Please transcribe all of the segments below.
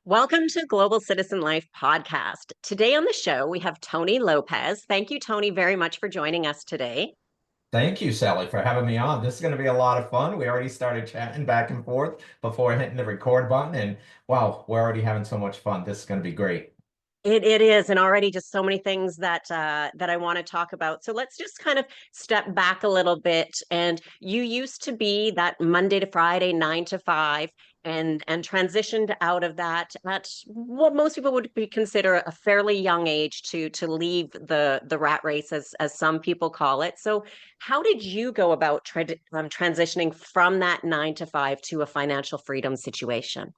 Welcome to Global Citizen Life podcast. Today on the show, we have Tony Lopes. Thank you, Tony, very much for joining us today. Thank you, Sally, for having me on. This is going to be a lot of fun. We already started chatting back and forth before hitting the record button, and wow, we're already having so much fun. This is going to be great. It is, and already just so many things that I want to talk about. So let's just kind of step back a little bit. And you used to be that Monday to Friday, 9 to 5, and transitioned out of that at what most people would be consider a fairly young age to leave the rat race, as some people call it. So how did you go about transitioning from that 9 to 5 to a financial freedom situation?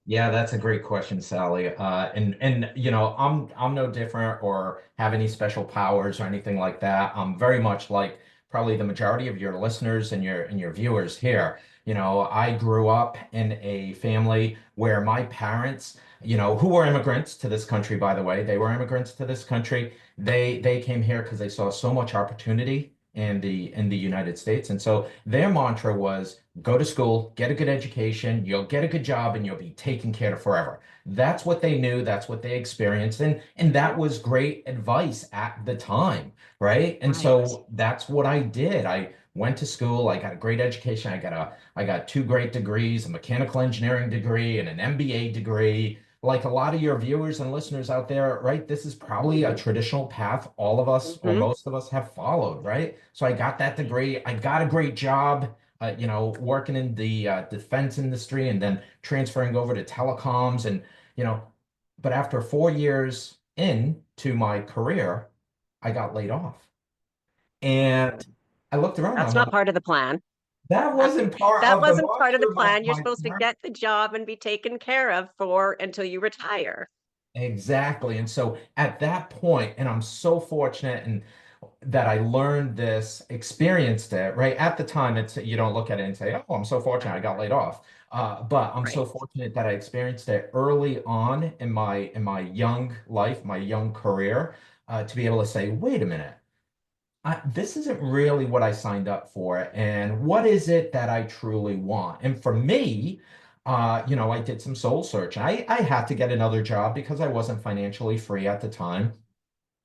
Yeah, that's a great question, Sally. And I'm no different or have any special powers or anything like that. I'm very much like probably the majority of your listeners and your viewers here. I grew up in a family where my parents, who were immigrants to this country, by the way, they were immigrants to this country. They came here because they saw so much opportunity in the United States. And so their mantra was go to school, get a good education, you'll get a good job, and you'll be taken care of forever. That's what they knew, that's what they experienced, and that was great advice at the time, right? And Right. so that's what I did. I went to school, I got a great education, I got two great degrees, a mechanical engineering degree and an MBA degree. Like a lot of your viewers and listeners out there, right? This is probably a traditional path all of us or Hmm. most of us have followed, right? So I got that degree. I got a great job, working in the defense industry and then transferring over to telecoms you know, but after 4 years into my career, I got laid off. And I looked around, That's I'm not like, part of the plan. that wasn't part That of the wasn't part of the mantra plan. You're my supposed to parents. get the job and be taken care of for until you retire. Exactly. And so at that point, and I'm so fortunate and that I learned this, experienced it, right? At the time, it's you don't look at it and say, "Oh, I'm so fortunate I got laid off." But I'm so Right. fortunate that I experienced it early on in my young life, my young career, to be able to say, "Wait a minute, this isn't really what I signed up for, and what is it that I truly want?" And for me, I did some soul search. I had to get another job because I wasn't financially free at the time.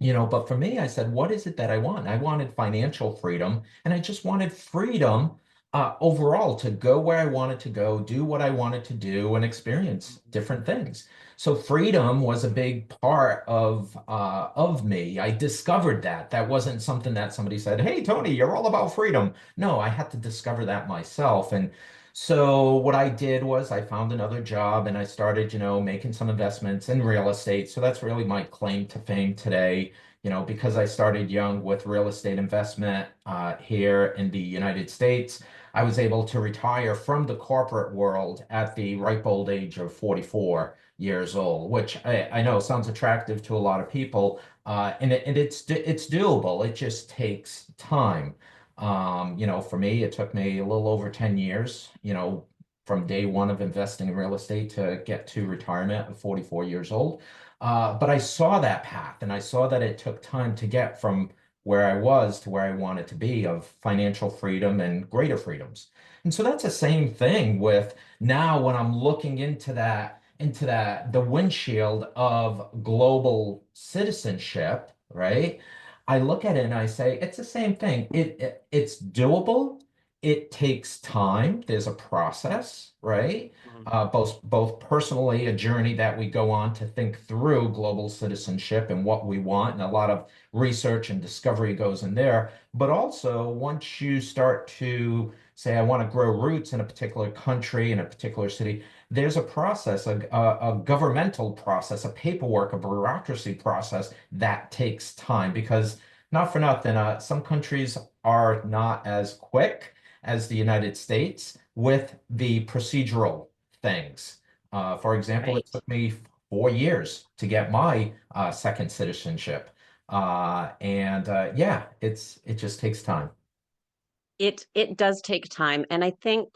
But for me, I said, what is it that I want? I wanted financial freedom, and I just wanted freedom overall to go where I wanted to go, do what I wanted to do, and experience different things. So freedom was a big part of me. I discovered that. That wasn't something that somebody said, "Hey, Tony, you're all about freedom." No, I had to discover that myself. And so what I did was I found another job and I started, making some investments in real estate. So that's really my claim to fame today, because I started young with real estate investment here in the United States. I was able to retire from the corporate world at the ripe old age of 44 years old, which I know sounds attractive to a lot of people, and it's doable. It just takes time. For me, it took me a little over 10 years, from day one of investing in real estate to get to retirement at 44 years old. But I saw that path and I saw that it took time to get from where I was to where I wanted to be of financial freedom and greater freedoms. And so that's the same thing with now when I'm looking into that the windshield of global citizenship, right? I look at it and I say it's the same thing. It's doable. It takes time. There's a process, right? Mhm. Both personally, a journey that we go on to think through global citizenship and what we want, and a lot of research and discovery goes in there. But also, once you start to say, I want to grow roots in a particular country, in a particular city, there's a process, a governmental process, a paperwork, a bureaucracy process that takes time because not for nothing, some countries are not as quick as the United States with the procedural things. For example, it Right. took me 4 years to get my second citizenship. And yeah, it just takes time. It does take time. And I think,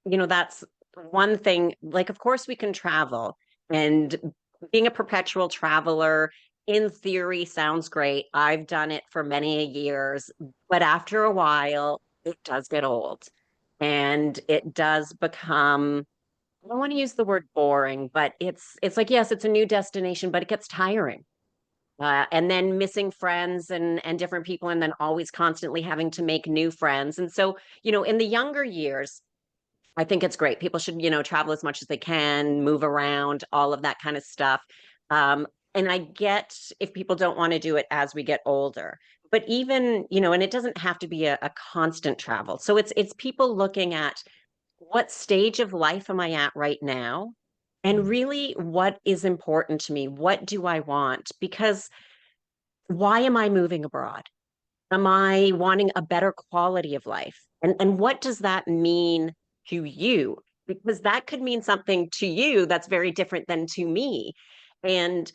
that's one thing. Like, of course, we can travel, and being a perpetual traveler in theory sounds great. I've done it for many years, but after a while, it does get old and it does become I don't want to use the word boring, but it's like, yes, it's a new destination, but it gets tiring. And then missing friends and different people, and then always constantly having to make new friends. And so, in the younger years, I think it's great. People should, travel as much as they can, move around, all of that kind of stuff. And I get if people don't want to do it as we get older. But even, and it doesn't have to be a constant travel. So it's people looking at what stage of life am I at right now? And really, what is important to me? What do I want? Because why am I moving abroad? Am I wanting a better quality of life? And what does that mean to you? Because that could mean something to you that's very different than to me. And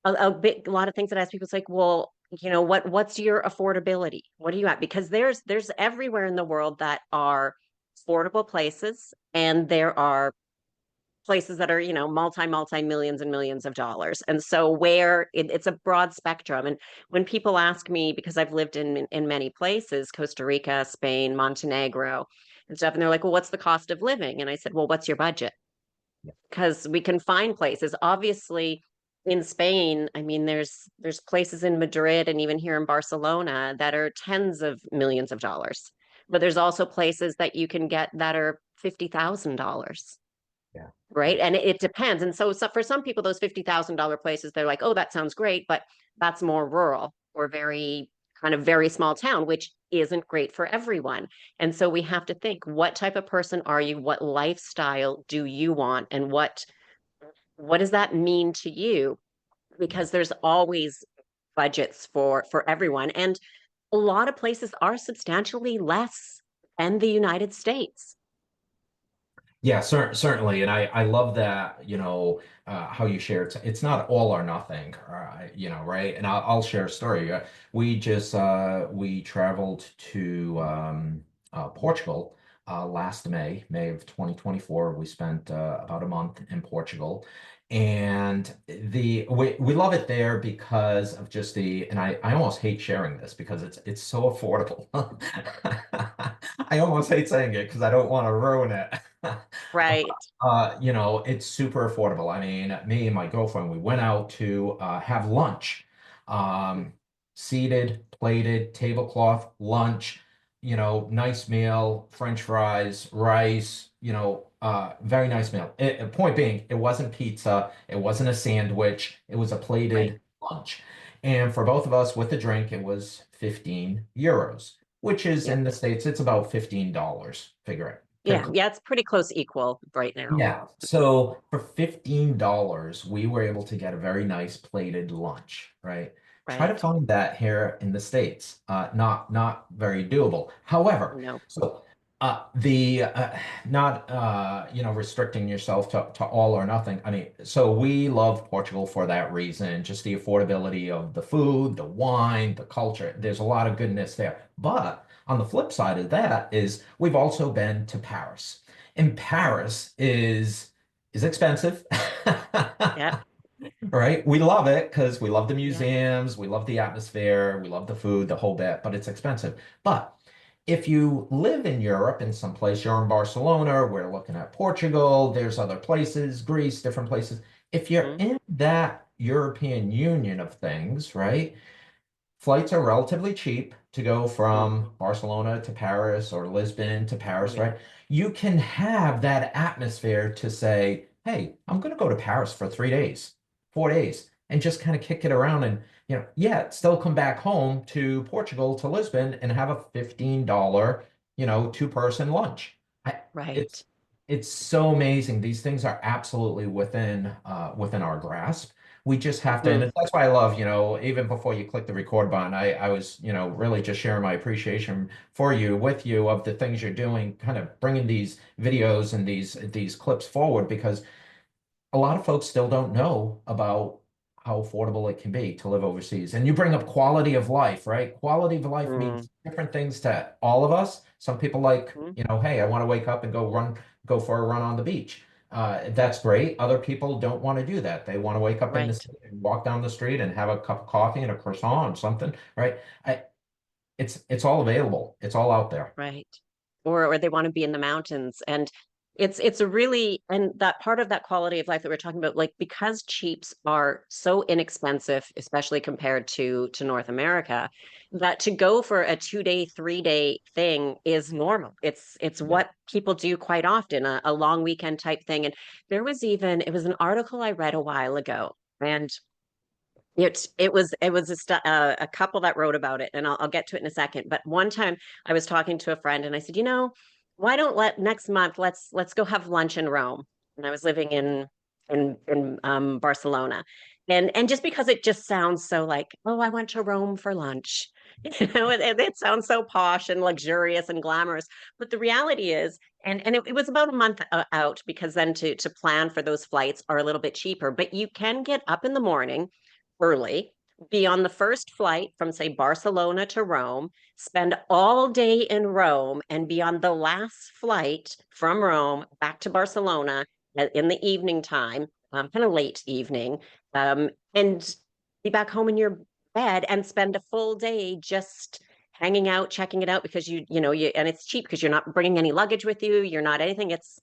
a lot of things that I ask people is like, well, what's your affordability? What are you at? Because there's everywhere in the world that are affordable places, and there are places that are, multi millions and millions of dollars. And so it's a broad spectrum. And when people ask me, because I've lived in many places, Costa Rica, Spain, Montenegro, and stuff, and they're like, well, what's the cost of living? And I said, well, what's your budget? Because we can find places. Obviously, in Spain, I mean, there's places in Madrid and even here in Barcelona that are tens of millions of dollars. But there's also places that you can get that are $50,000, Yeah. right? And it depends. And so for some people, those $50,000 places, they're like, oh, that sounds great, but that's more rural or very kind of very small town, which isn't great for everyone. And so we have to think, what type of person are you? What lifestyle do you want? And what does that mean to you? Yeah. Because there's always budgets for everyone. And a lot of places are substantially less than the United States. Yeah, certainly. And I love that, how you share it's not all or nothing, right? And I'll share a story. We traveled to Portugal last May of 2024. We spent about a month in Portugal. And we love it there because of just and I almost hate sharing this because it's so affordable. I almost hate saying it because I don't want to ruin it. Right. It's super affordable. I mean, me and my girlfriend, we went out to have lunch. Um, Seated, plated, tablecloth, lunch, nice meal, French fries, rice, very nice meal. Point being, it wasn't pizza, it wasn't a sandwich, it was a Right. plated lunch. And for both of us with a drink, it was 15 euros, which is Yeah. in the States, it's about $15. Figure it. Yeah. Yeah. It's pretty close equal right now. Yeah. So for $15, we were able to get a very nice plated lunch, right? Try to Right. find that here in the States. Not very doable. However, No. so the not restricting yourself to all or nothing. I mean, so we love Portugal for that reason, just the affordability of the food, the wine, the culture. There's a lot of goodness there. But on the flip side of that is we've also been to Paris. And Paris is expensive. Yep. Right? We love it because we love the Yep. museums, we love the atmosphere, we love the food, the whole bit, but it's expensive. But if you live in Europe in some place, you're in Barcelona, we're looking at Portugal, there's other places, Greece, different places. If you're Mhm. in that European Union of things, right? Flights are relatively cheap to go Mhm. from Barcelona to Paris or Lisbon to Oh, Paris, yeah. right? You can have that atmosphere to say, hey, I'm going to go to Paris for 3 days, 4 days, and just kind of kick it around and, yeah, still come back home to Portugal, to Lisbon and have a $15, two-person lunch. I, Right. it's it's so amazing. These things are absolutely within our grasp. We just have to, and Mhm. that's why I love, even before you click the record button, I was, really just sharing my appreciation for you, with you, of the things you're doing, kind of bringing these videos and these clips forward because a lot of folks still don't know about how affordable it can be to live overseas. And you bring up quality of life, right? Quality of life Mhm. means different things to all of us. Some people like, Mhm. hey, I want to wake up and go for a run on the beach. That's great. Other people don't want to do that. They want to wake up in the Right. city and walk down the street and have a cup of coffee and a croissant or something, right? It's all available. It's all out there. Right. Or they want to be in the mountains. And It's a really, and that part of that quality of life that we're talking about, like because cheaps are so inexpensive, especially compared to North America, that to go for a 2 day, 3 day thing is normal. It's Yeah. what people do quite often, a long weekend type thing. And there was even, it was an article I read a while ago, and it was a couple that wrote about it, and I'll get to it in a second. But one time I was talking to a friend, and I said, why don't let next month let's go have lunch in Rome. And I was living in Barcelona, and just because it just sounds so like, oh, I went to Rome for lunch. It sounds so posh and luxurious and glamorous. But the reality is, and it was about a month out, because then to plan for those flights are a little bit cheaper. But you can get up in the morning early, be on the first flight from, say, Barcelona to Rome, spend all day in Rome, and be on the last flight from Rome back to Barcelona in the evening time, kind of late evening, and be back home in your bed and spend a full day just hanging out, checking it out, because and it's cheap because you're not bringing any luggage with you. You're not anything. It's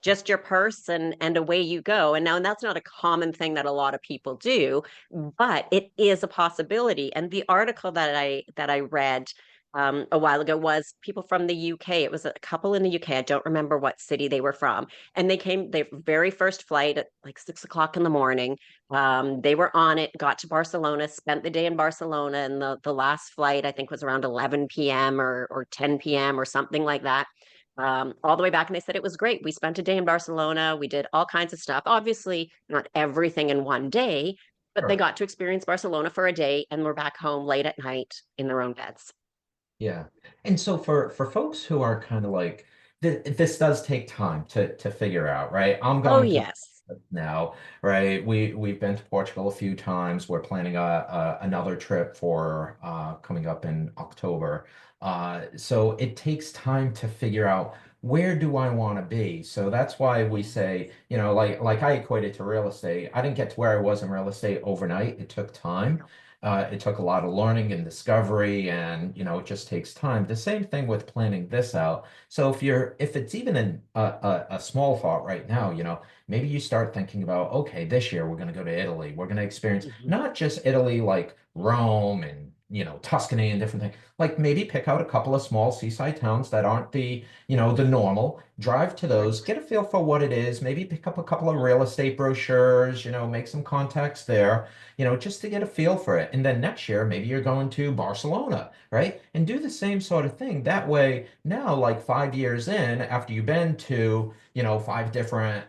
just your purse, and away you go. And that's not a common thing that a lot of people do, but it is a possibility. And the article that I read a while ago was people from the UK. It was a couple in the UK. I don't remember what city they were from. And they came their very first flight at like 6 o'clock in the morning. They were on it, got to Barcelona, spent the day in Barcelona, and the last flight I think was around 11 p.m. or 10 p.m. or something like that, all the way back. And they said it was great. We spent a day in Barcelona. We did all kinds of stuff. Obviously, not everything in one day, but they Sure. got to experience Barcelona for a day and were back home late at night in their own beds. Yeah. And so for folks who are kind of like this does take time to figure out, right? I'm Oh, going through yes. it now, right? We've been to Portugal a few times. We're planning another trip for coming up in October. So it takes time to figure out where do I want to be. So that's why we say, like I equate it to real estate. I didn't get to where I was in real estate overnight. It took time. It took a lot of learning and discovery, and it just takes time. The same thing with planning this out. So if it's even a small thought right now, maybe you start thinking about, okay, this year we're going to go to Italy. We're going to experience Mhm. not just Italy, like Rome and Tuscany and different things. Like maybe pick out a couple of small seaside towns that aren't the normal. Drive to those, Right. get a feel for what it is. Maybe pick up a couple of real estate brochures. Make some contacts there, just to get a feel for it. And then next year, maybe you're going to Barcelona, right? And do the same sort of thing. That way, now, like 5 years in, after you've been to, five different,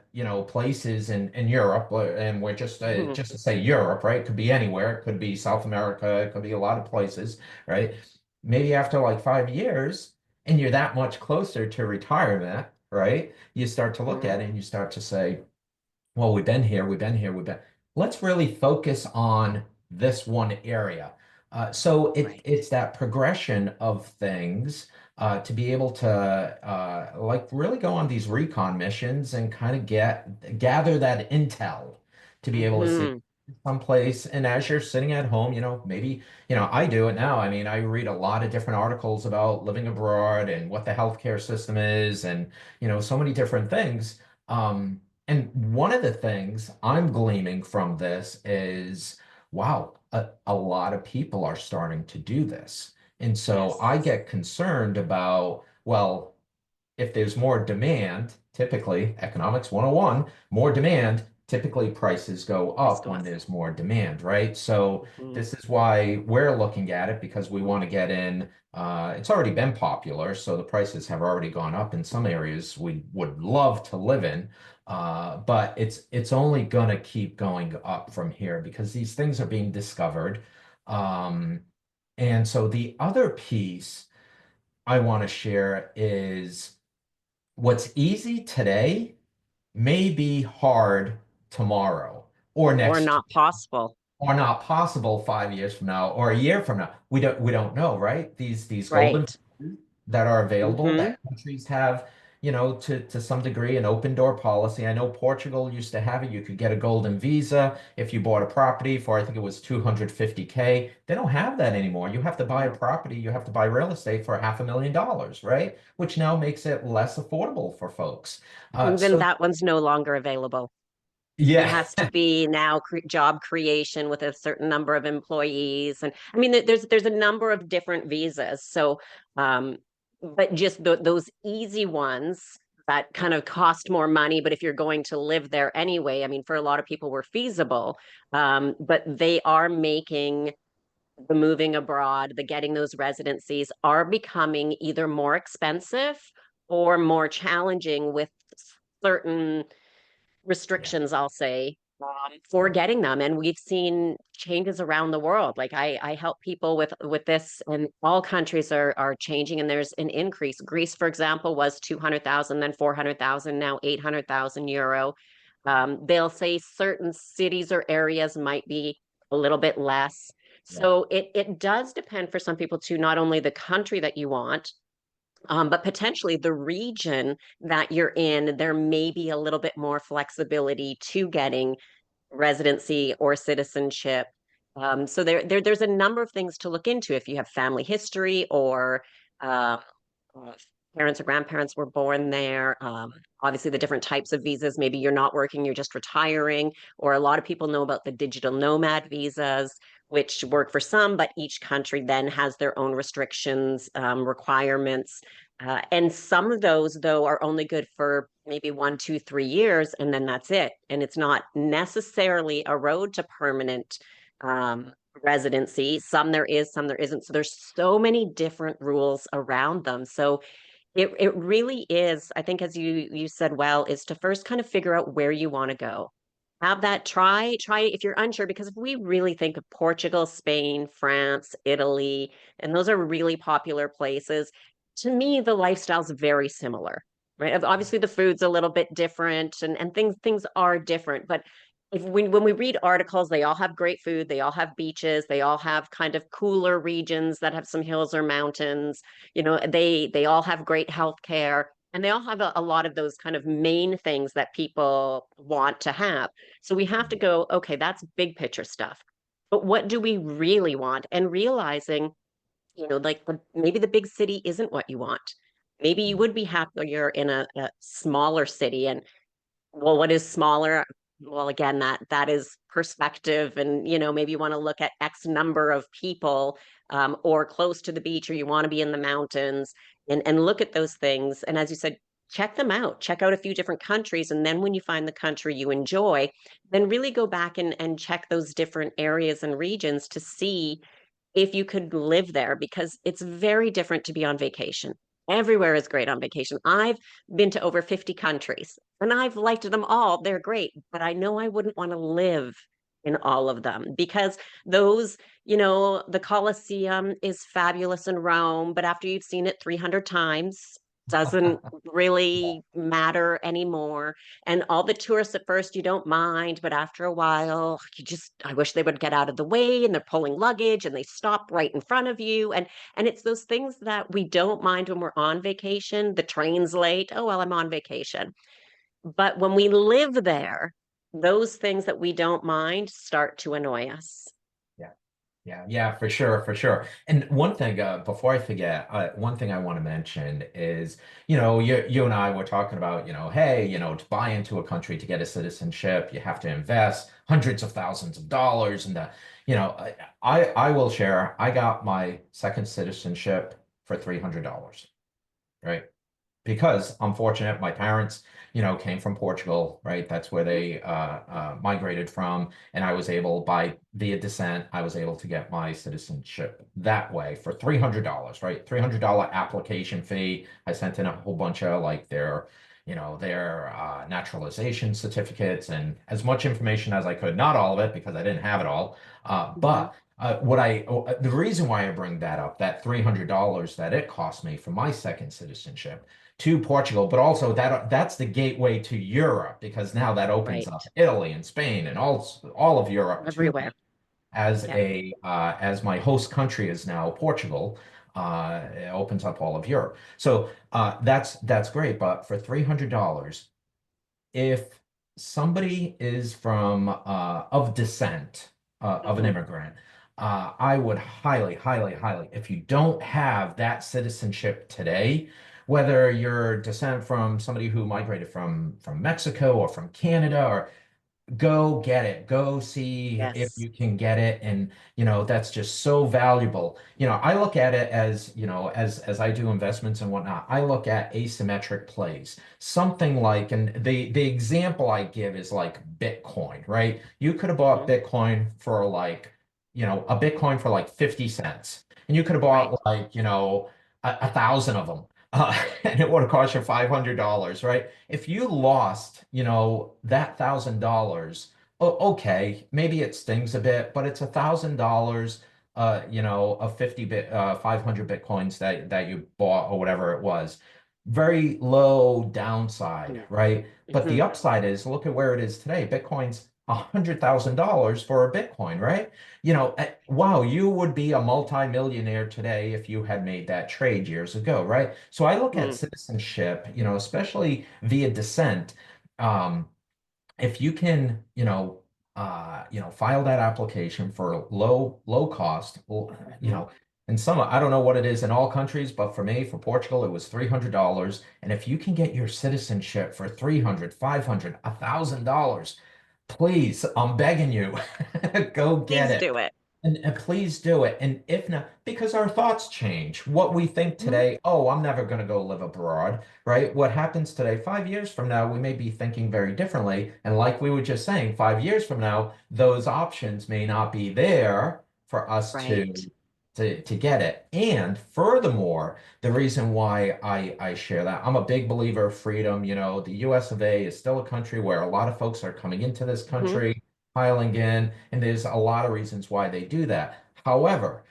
places in Europe, and we're Mhm. just to say Europe, right? It could be anywhere. It could be South America. It could be a lot of places, right? Maybe after like 5 years, and you're that much closer to retirement, right? You start to look Mhm. at it and you start to say, well, we've been here, we've been here, we've been. Let's really focus on this one area. So Right. it's that progression of things to be able to like really go on these recon missions and kind of gather that intel to be able to see Mhm. someplace. And as you're sitting at home, maybe, I do it now. I mean, I read a lot of different articles about living abroad and what the healthcare system is and, so many different things. And one of the things I'm gleaming from this is, wow, a lot of people are starting to do this. And so I Yes. get concerned about, well, if there's more demand, typically economics 101, more demand, typically prices go Price up when goes. there's more demand, right? So Mhm. this is why we're looking at it because we want to get in. It's already been popular, so the prices have already gone up in some areas we would love to live in. But it's only gonna keep going up from here because these things are being discovered. Um, and so the other piece I want to share is what's easy today may be hard tomorrow or Or next not possible. or not possible 5 years from now or a year from now. We don't know, right? These golden Right. that are available Hmm. that countries have, to some degree, an open door policy. I know Portugal used to have it. You could get a golden visa if you bought a property for, I think it was 250K. They don't have that anymore. You have to buy a No. property, you have to buy real estate for $500,000, right? Which now makes it less affordable for folks. Even So that one's no longer available. It yeah, has to be now job creation with a certain number of employees, and I mean, there's a number of different visas. So, um, but just those easy ones that kind of cost more money, but if you're going to live there anyway, I mean, for a lot of people were feasible. But they are making the moving abroad, the getting those residencies are becoming either more expensive or more challenging with certain yeah, restrictions, I'll say, for sure. getting them. And we've seen changes around the world. Like I help people with this, and all countries are changing, and there's an increase. Greece, for example, was 200,000, then 400,000, now 800,000 euro. They'll say certain cities or areas might be a little bit less. Yeah, So it does depend for some people to not only the country that you want, but potentially the region that you're in, there may be a little bit more flexibility to getting residency or citizenship. So there's a number of things to look into if you have family history or uh, uh, parents or grandparents were born there. Obviously, the different types of visas. Maybe you're not working, you're just retiring, or a lot of people know about the digital nomad visas, which work for some, but each country then has their own restrictions, requirements. And some of those, though, are only good for maybe 1, 2, 3 years, and then that's it. And it's not necessarily a road to permanent um, residency. Some there is, some there isn't. So there's so many different rules around them. So it really is, I think, as you said well, is to first kind of figure out where you want to go. Have that try if you're unsure, because if we really think of Portugal, Spain, France, Italy, and those are really popular places, to me the lifestyle's very similar, right? Obviously the food's a little bit different, and things are different, but if when we read articles, they all have great food, they all have beaches, they all have kind of cooler regions that have some hills or mountains. They all have great health care, and they all have a lot of those kind of main things that people want to have. So we have to go, okay, that's big picture stuff. But what do we really want? And realizing, like maybe the big city isn't what you want. Maybe you would be happier in a smaller city. And well, what is smaller? Well, again, that is perspective, and maybe you want to look at X number of people, or close to the beach, or you want to be in the mountains, and look at those things. And as you said, check them out. Check out a few different countries, and then when you find the country you enjoy, then really go back and check those different areas and regions to see if you could live there, because it's very different to be on vacation. Everywhere is great on vacation. I've been to over 50 countries and I've liked them all. They're great, but I know I wouldn't want to live in all of them, because those, the Colosseum is fabulous in Rome, but after you've seen it 300 times, doesn't really matter anymore. And all the tourists at first you don't mind, but after a while, I wish they would get out of the way, and they're pulling luggage and they stop right in front of you. And it's those things that we don't mind when we're on vacation. The train's late. Oh, well, I'm on vacation. But when we live there, those things that we don't mind start to annoy us. yeah. Yeah, for sure, for sure. And one thing, before I forget, one thing I want to mention is, you and I were talking about, hey, to buy into a country to get a citizenship, you have to invest hundreds of thousands of dollars, and I will share. I got my second citizenship for $300, right? Because I'm fortunate, my parents, came from Portugal, right? That's where they migrated from, and I was able, by via descent, I was able to get my citizenship that way for $300, right? $300 application fee. I sent in a whole bunch of like their naturalization certificates and as much information as I could. Not all of it because I didn't have it all, Mhm. but. The reason why I bring that up, that $300 that it cost me for my second citizenship, to Portugal, but also that's the gateway to Europe because now that opens Right. up Italy and Spain and all of Europe to Everywhere. me Yeah. as my host country is now Portugal. It opens up all of Europe. So that's great. But for $300, if somebody is from of descent of an Hmm. immigrant, I would highly, highly, highly, if you don't have that citizenship today, whether you're descent from somebody who migrated from Mexico or from Canada, or go get it, go see if Yes. you can get it. And that's just so valuable. I look at it as, as I do investments and whatnot, I look at asymmetric plays, something like, and the example I give is like Bitcoin, right? You could have bought Hmm. Bitcoin for like, a Bitcoin for like 50 cents, and you could have Right. bought like, a thousand of them. And it would have cost you $500, right? If you lost, that $1,000, okay, maybe it stings a bit, but it's $1,000, of 500 Bitcoins that you bought or whatever it was. Very low downside, right? But Hmm. the upside is, look at where it is today. Bitcoin's $100,000 for a Bitcoin, right? Wow, you would be a multimillionaire today if you had made that trade years ago, right? So I look at Hmm. citizenship, especially via descent. Um, if you can, file that application for low cost, well, Hmm. and some, I don't know what it is in all countries, but for me, for Portugal, it was $300. And if you can get your citizenship for 300, 500, $1,000, please, I'm begging you, go get Please it. do it. And please do it. And if not, because our thoughts change. What we think Hmm. today, oh, I'm never going to go live abroad, right? What happens today, 5 years from now, we may be thinking very differently. And like we were just saying, 5 years from now, those options may not be there for us Right. to get it. And furthermore, the reason why I share that, I'm a big believer of freedom. The US of A is still a country where a lot of folks are coming into this Hmm. country, piling in, and there's a lot of reasons why they do that. However,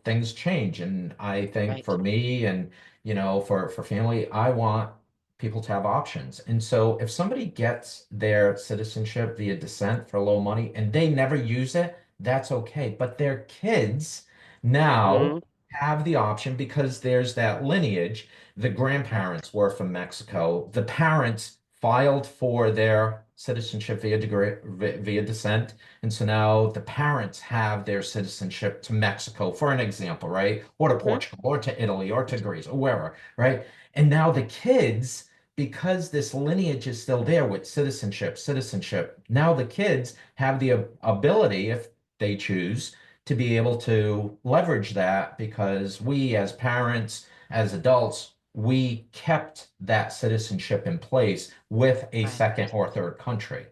things change, and I think Right. for me and for family, I want people to have options. And so if somebody gets their citizenship via descent for low money and they never use it, that's okay. But their kids now Hmm. have the option because there's that lineage. The Right. grandparents were from Mexico. The parents filed for their citizenship via descent. And so now the parents have their citizenship to Mexico, for an example, right? Or to Hmm. Portugal, or to Italy, or to Greece, or wherever, right? And now the kids, because this lineage is still there with citizenship, now the kids have the ability, if they choose, to be able to leverage that because we, as parents, as adults, we kept that citizenship in place with a Right. second or third country.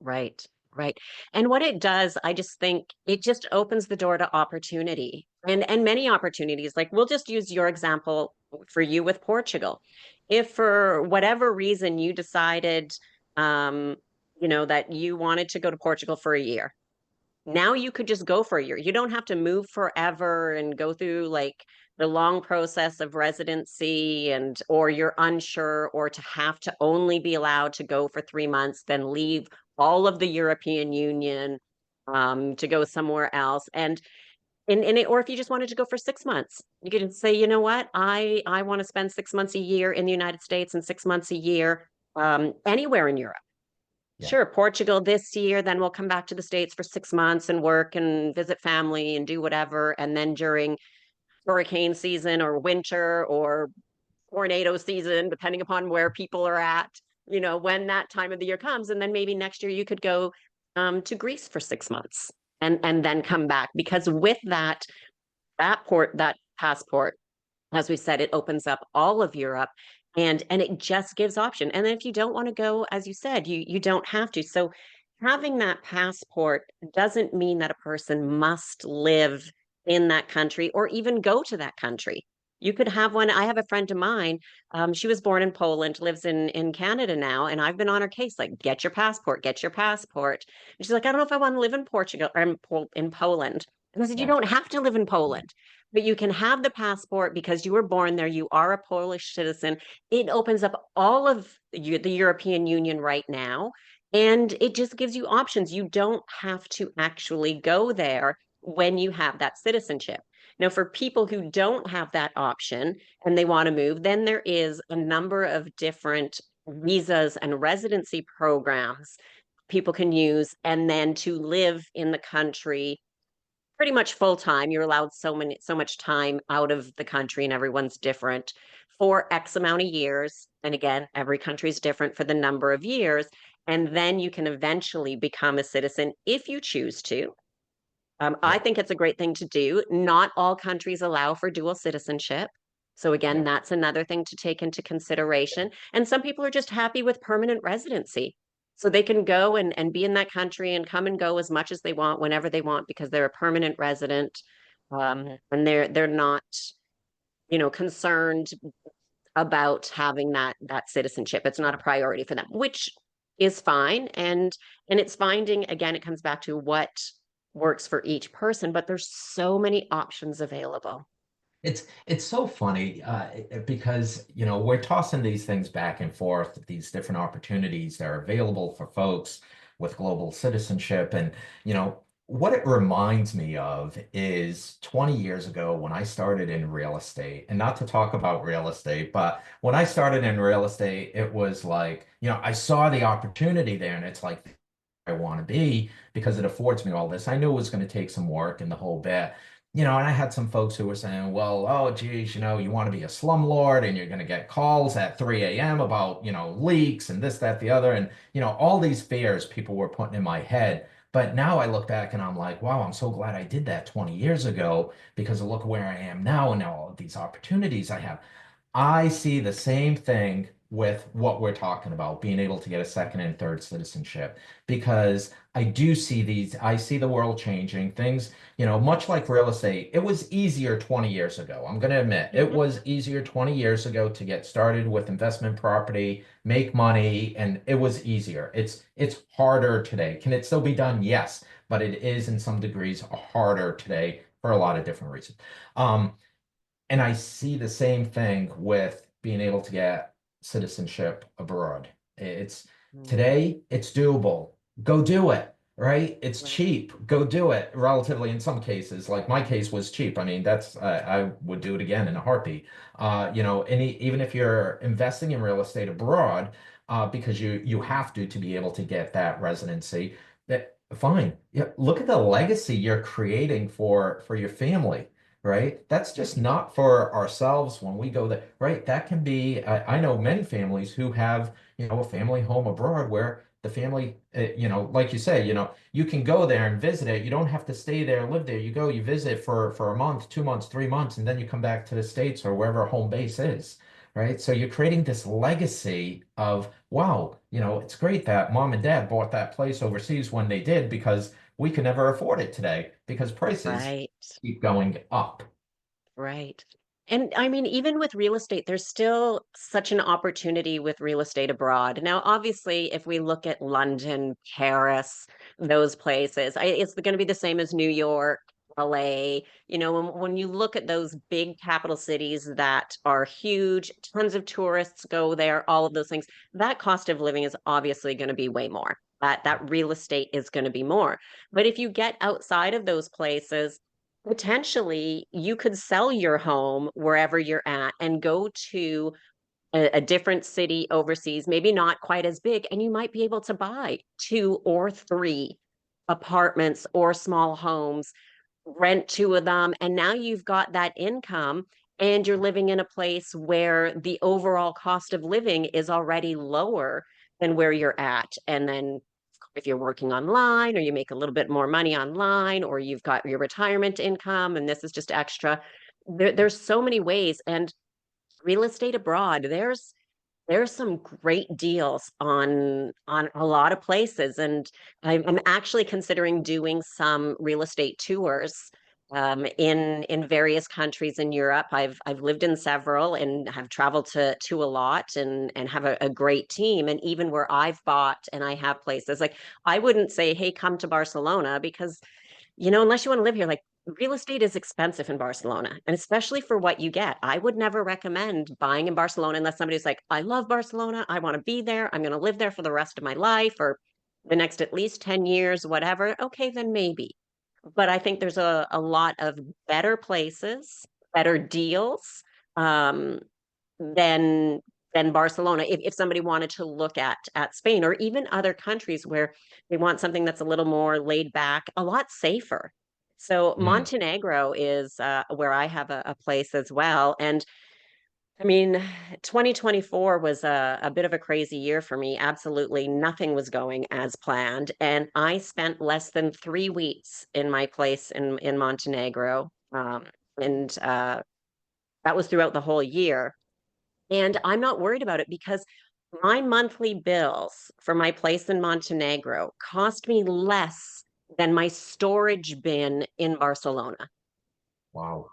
Right, right. And what it does, I just think it just opens the door to opportunity and many opportunities. Like we'll just use your example for you with Portugal. If for whatever reason you decided um, that you wanted to go to Portugal for a year, now you could just go for a year. You don't have to move forever and go through like the long process of residency and or you're unsure or to have to only be allowed to go for 3 months, then leave all of the European Union to go somewhere else. And in it, or if you just wanted to go for 6 months, you could say, you know what, I want to spend 6 months a year in the United States and 6 months a year anywhere in Europe. Yeah. Sure, Portugal this year, then we'll come back to the States for 6 months and work and visit family and do whatever. And then during hurricane season or winter or tornado season, depending upon where people are at, when that time of the year comes. And then maybe next year you could go to Greece for 6 months and then come back. Because with that passport, as we said, it opens up all of Europe and it just gives option. And then if you don't want to go, as you said, you don't have to. So having that passport doesn't mean that a person must live in that country or even go to that country. You could have one. I have a friend of mine. She was born in Poland, lives in Canada now, and I've been on her case, like, get your passport, get your passport. And she's like, I don't know if I want to live in Portugal or in Poland. And I said, you Yeah. don't have to live in Poland. But you can have the passport because you were born there. You are a Polish citizen. It opens up all of the European Union right now. And it just gives you options. You don't have to actually go there when you have that citizenship. Now, for people who don't have that option and they want to move, then there is a number of different visas and residency programs people can use, and then to live in the country pretty much full time. You're allowed so much time out of the country, and everyone's different for X amount of years. And again, every country is different for the number of years. And then you can eventually become a citizen if you choose to. I Yeah, think it's a great thing to do. Not all countries allow for dual citizenship. So again, yeah. that's another thing to take into consideration. And some people are just happy with permanent residency. So they can go and be in that country and come and go as much as they want, whenever they want, because they're a permanent resident. And they're not, concerned about having that citizenship. It's not a priority for them, which is fine. And it's finding, again, it comes back to what works for each person, but there's so many options available. It's so funny because we're tossing these things back and forth, these different opportunities that are available for folks with global citizenship, and what it reminds me of is 20 years ago when I started in real estate, and not to talk about real estate, but when I started in real estate, it was like I saw the opportunity there, and it's like I want to be because it affords me all this. I knew it was going to take some work and the whole bit. And I had some folks who were saying, well, oh, geez, you want to be a slumlord and you're going to get calls at 3 a.m. about, leaks and this, that, the other. And, all these fears people were putting in my head. But now I look back and I'm like, wow, I'm so glad I did that 20 years ago because look where I am now and all of these opportunities I have. I see the same thing with what we're talking about, being able to get a second and third citizenship, because I see the world changing. Things, much like real estate, it was easier 20 years ago. I'm going to admit it Mhm. was easier 20 years ago to get started with investment property, make money, and it was easier. It's harder today. Can it still be done? Yes, but it is in some degrees harder today for a lot of different reasons. Um, and I see the same thing with being able to get citizenship abroad. It's Mm, today, it's doable. Go do it, right? It's right. cheap. Go do it. Relatively, in some cases, like my case was cheap. I mean, that's I would do it again in a heartbeat. Even if you're investing in real estate abroad, because you have to be able to get that residency, that fine. Yeah, look at the legacy you're creating for your family, right? That's just not for ourselves when we go there, right? That can be, I know many families who have, a family home abroad where the family, like you say, you can go there and visit it. You don't have to stay there, live there. You go, you visit for a month, 2 months, 3 months, and then you come back to the States or wherever home base is. Right. So you're creating this legacy of, wow, it's great that mom and dad bought that place overseas when they did because we can never afford it today because prices Right. keep going up. Right. And I mean, even with real estate, there's still such an opportunity with real estate abroad. Now, obviously, if we look at London, Paris, those places, it's going to be the same as New York, LA. When you look at those big capital cities that are huge, tons of tourists go there, all of those things, that cost of living is obviously going to be way more. That real estate is going to be more. But if you get outside of those places, potentially you could sell your home wherever you're at and go to a different city overseas, maybe not quite as big, and you might be able to buy two or three apartments or small homes, rent two of them, and now you've got that income and you're living in a place where the overall cost of living is already lower than where you're at. And then if you're working online or you make a little bit more money online or you've got your retirement income and this is just extra, there's so many ways. And real estate abroad, there's some great deals on a lot of places, and I'm actually considering doing some real estate tours in various countries in Europe. I've lived in several and have traveled to a lot and have a great team. And even where I've bought and I have places, like I wouldn't say, hey, come to Barcelona because unless you want to live here, like real estate is expensive in Barcelona, and especially for what you get. I would never recommend buying in Barcelona unless somebody's like, I love Barcelona. I want to be there. I'm going to live there for the rest of my life or the next at least 10 years, whatever. Okay, then maybe. but I think there's a lot of better places, better deals, um, than than Barcelona. If somebody wanted to look at Spain or even other countries where they want something that's a little more laid back, a lot safer. So Mm, Montenegro is where I have a place as well, and I mean, 2024 was a bit of a crazy year for me. Absolutely nothing was going as planned. And I spent less than 3 weeks in my place in Montenegro. And that was throughout the whole year. And I'm not worried about it because my monthly bills for my place in Montenegro cost me less than my storage bin in Barcelona. wow.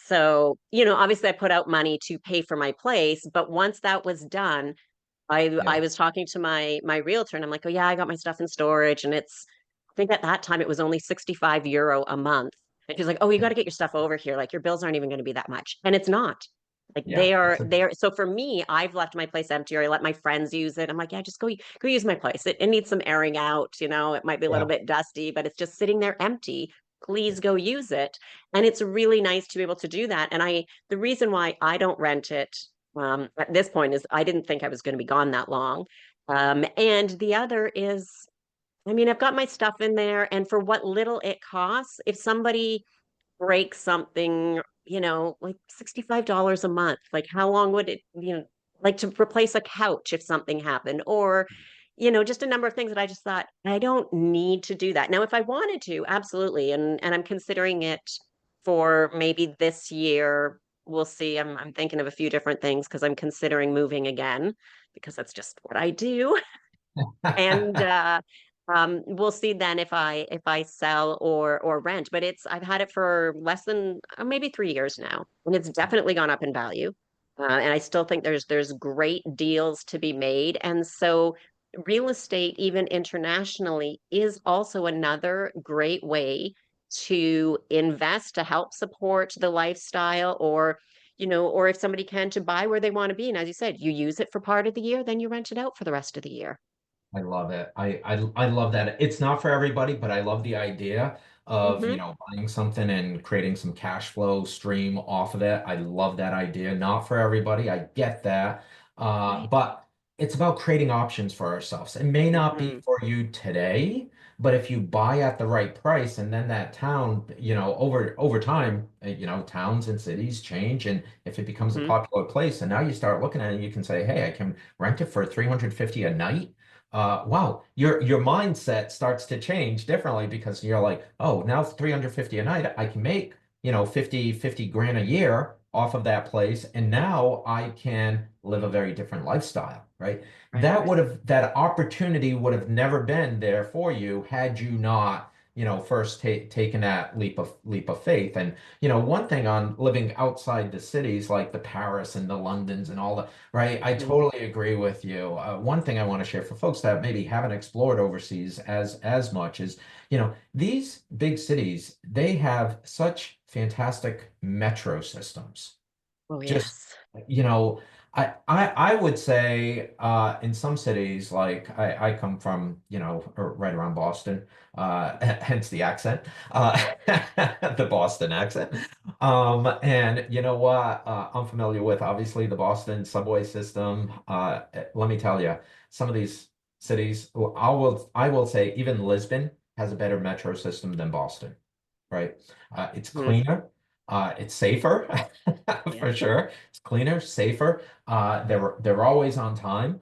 So, obviously I put out money to pay for my place, but once that was done, I Yeah. was talking to my realtor and I'm like, "Oh yeah, I got my stuff in storage and it's I think at that time it was only 65 € a month." And she's like, "Oh, you got to get your stuff over here. Like your bills aren't even going to be that much." And it's not. Like Yeah. they are so for me, I've left my place empty or I let my friends use it. I'm like, "Yeah, just go use my place. It needs some airing out, it might be a little Yeah. bit dusty, but it's just sitting there empty. Please go use it." And it's really nice to be able to do that. And the reason why I don't rent it at this point is I didn't think I was going to be gone that long. And the other is, I mean, I've got my stuff in there, and for what little it costs, if somebody break something, like $65 a month. Like how long would it, like to replace a couch if something happened or, just a number of things that I just thought I don't need to do that. Now, if I wanted to, absolutely. And I'm considering it for maybe this year. We'll see. I'm thinking of a few different things because I'm considering moving again because that's just what I do. And we'll see then if I sell or rent. But I've had it for less than maybe 3 years now, and it's definitely gone up in value. And I still think there's great deals to be made. And so real estate, even internationally, is also another great way to invest to help support the lifestyle or if somebody can to buy where they want to be. And as you said, you use it for part of the year, then you rent it out for the rest of the year. I love it. I love that. It's not for everybody, but I love the idea of, Hmm. buying something and creating some cash flow stream off of it. I love that idea. Not for everybody. I get that. Right. But it's about creating options for ourselves. It may not be Hmm. for you today, but if you buy at the right price and then that town, over time, towns and cities change. And if it becomes a Hmm. popular place and now you start looking at it, you can say, hey, I can rent it for 350 a night. Wow, your mindset starts to change differently because you're like, oh, now 350 a night, I can make, 50 grand a year off of that place. And now I can live a very different lifestyle, right? Right. That opportunity would have never been there for you had you not, first taken that leap of faith. And, one thing on living outside the cities like the Paris and the Londons and all that. Right, I Hmm. totally agree with you. One thing I want to share for folks that maybe haven't explored overseas as much is, these big cities, they have such fantastic metro systems. Oh, Just, yes. you know, I would say in some cities, like I come from, right around Boston, hence the accent, the Boston accent. And you know what? I'm familiar with obviously the Boston subway system. Let me tell you, some of these cities, I will say even Lisbon has a better metro system than Boston, right? It's Hmm. cleaner, it's safer Yeah. for sure. It's cleaner, safer. They're always on time.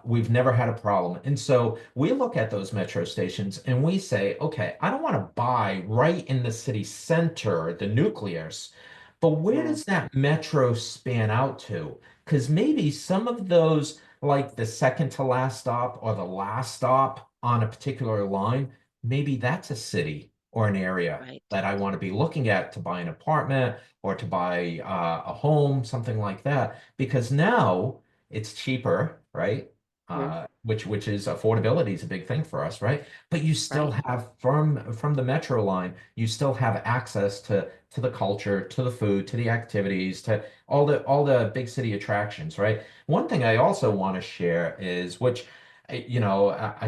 We've never had a problem. And so we look at those metro stations and we say, okay, I don't want to buy right in the city center, the nucleus, but where Hmm. does that metro span out to? Because maybe some of those, like the second to last stop or the last stop on a particular line, maybe that's a city or an area Right. that I want to be looking at to buy an apartment or to buy a home, something like that, because now it's cheaper, right? Hmm. Which is affordability is a big thing for us, right? But you still Right. have from the metro line, you still have access to the culture, to the food, to the activities, to all the big city attractions, right? One thing I also want to share is which, I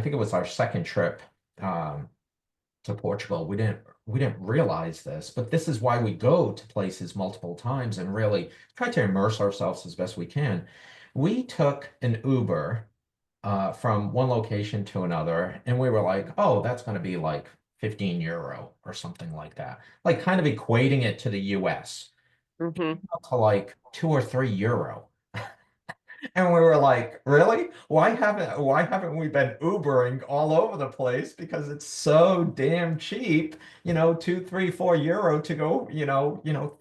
think it was our second trip. Um, to Portugal. We didn't realize this, but this is why we go to places multiple times and really try to immerse ourselves as best we can. We took an Uber from one location to another, and we were like, oh, that's going to be like 15 euro or something like that. Like kind of equating it to the US, Hmm. up to like 2 or 3 euro. And we were like, really? Why haven't we been Ubering all over the place? Because it's so damn cheap, 2, 3, 4 euro to go,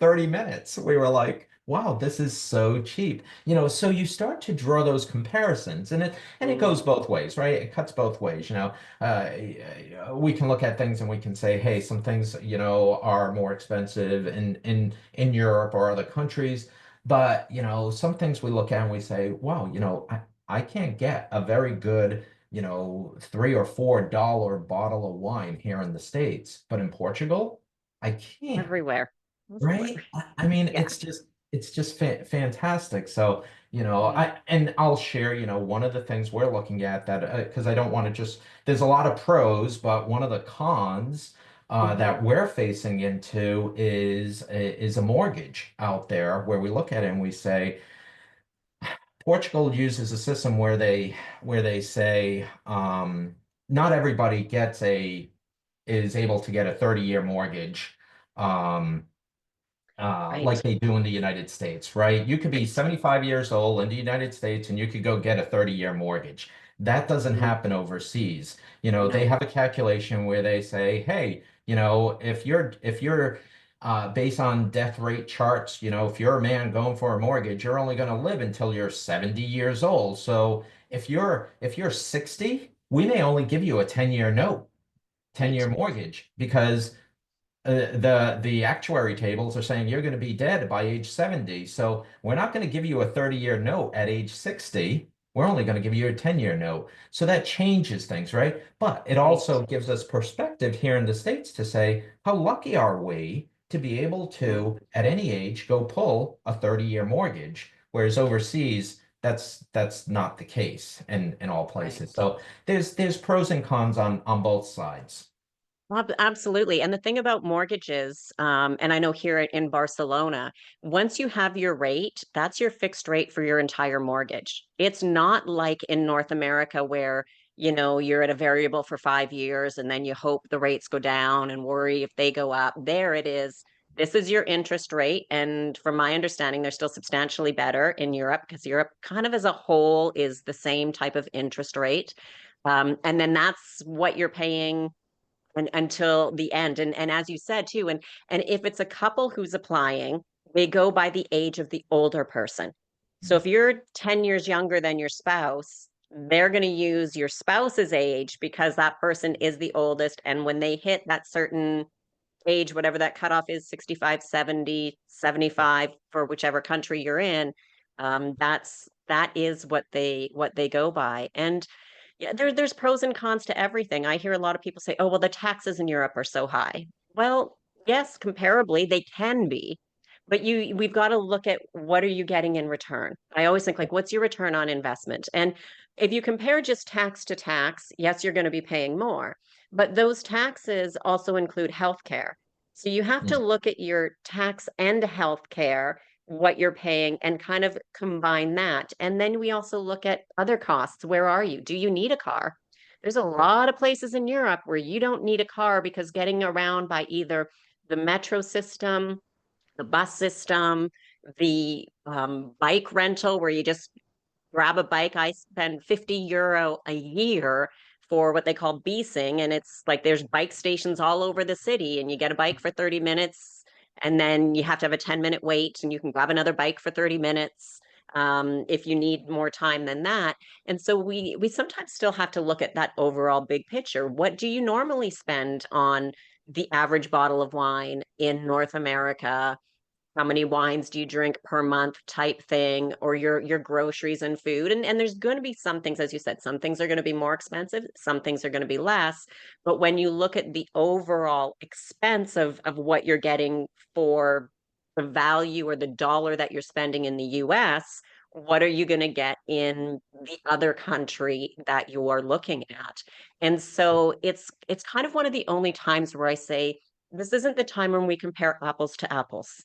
30 minutes. We were like, wow, this is so cheap. So you start to draw those comparisons and it goes Hmm. both ways, right? It cuts both ways, we can look at things and we can say, hey, some things, are more expensive in Europe or other countries. But, some things we look at and we say, wow, I can't get a very good, $3 or $4 bottle of wine here in the States. But in Portugal, I can. Everywhere. Everywhere. Right? I mean, Yeah. it's just fantastic. So, Mhm. I'll share, one of the things we're looking at that because I don't want to just there's a lot of pros, but one of the cons Mhm. that we're facing into is a mortgage out there where we look at it and we say Portugal uses a system where they say not everybody is able to get a 30-year mortgage. Um, Right. like they do in the United States, right? You could be Right. 75 years old in the United States and you could go get a 30-year mortgage. That doesn't Mhm. happen overseas. They No. have a calculation where they say, hey, if you're based on death rate charts, if you're a man going for a mortgage, you're only going to live until you're 70 years old. So if you're 60, we may only give you a 10-year note, Right. 10-year mortgage because the actuary tables are saying you're going to be dead by age 70. So we're not going to give you a 30-year note at age 60. We're only going to give you a 10-year note. So that changes things, right? But it Right. also gives us perspective here in the States to say, how lucky are we to be able Mhm. to, at any age, go pull a 30-year mortgage, whereas overseas, that's not the case in all places. Right. So there's pros and cons on both sides. Absolutely. And the thing about mortgages, and I know here in Barcelona, once you have your rate, that's your fixed rate for your entire mortgage. It's not like in North America where, you're at a variable for 5 years and then you hope the rates go down and worry if they go up. There it is. This is your interest rate. And from my understanding, they're still substantially better in Europe because Europe kind of as a whole is the same type of interest rate. And then that's what you're paying and until the end. And as you said too, and if it's a couple who's applying, they go by the age of the older person. So if you're 10 years younger than your spouse, they're going to use your spouse's age because that person is the oldest. And when they hit that certain age, whatever that cutoff is, 65, 70, 75 for whichever country you're in, that is what they go by. And yeah, there's pros and cons to everything. I hear a lot of people say, "Oh, well, the taxes in Europe are so high." Well, yes, comparably they can be, but we've got to look at what are you getting in return. I always think like, what's your return on investment? And if you compare just tax to tax, yes, you're going to be paying more, but those taxes also include healthcare. So you have to Mm. look at your tax and healthcare what you're paying and kind of combine that. And then we also look at other costs. Where are you? Do you need a car? There's a lot of places in Europe where you don't need a car because getting around by either the metro system, the bus system, the bike rental, where you just grab a bike. I spend 50 euro a year for what they call beasing. And it's like there's bike stations all over the city, and you get a bike for 30 minutes, and then you have to have a 10-minute wait, and you can grab another bike for 30 minutes if you need more time than that. And so we sometimes still have to look at that overall big picture. What do you normally spend on the average bottle of wine in North America? How many wines do you drink per month type thing, or your groceries and food. And there's going to be some things, as you said, some things are going to be more expensive, some things are going to be less. But when you look at the overall expense of what you're getting for the value or the dollar that you're spending in the US what are you going to get in the other country that you're looking at? And so it's kind of one of the only times where I say this isn't the time when we compare apples to apples,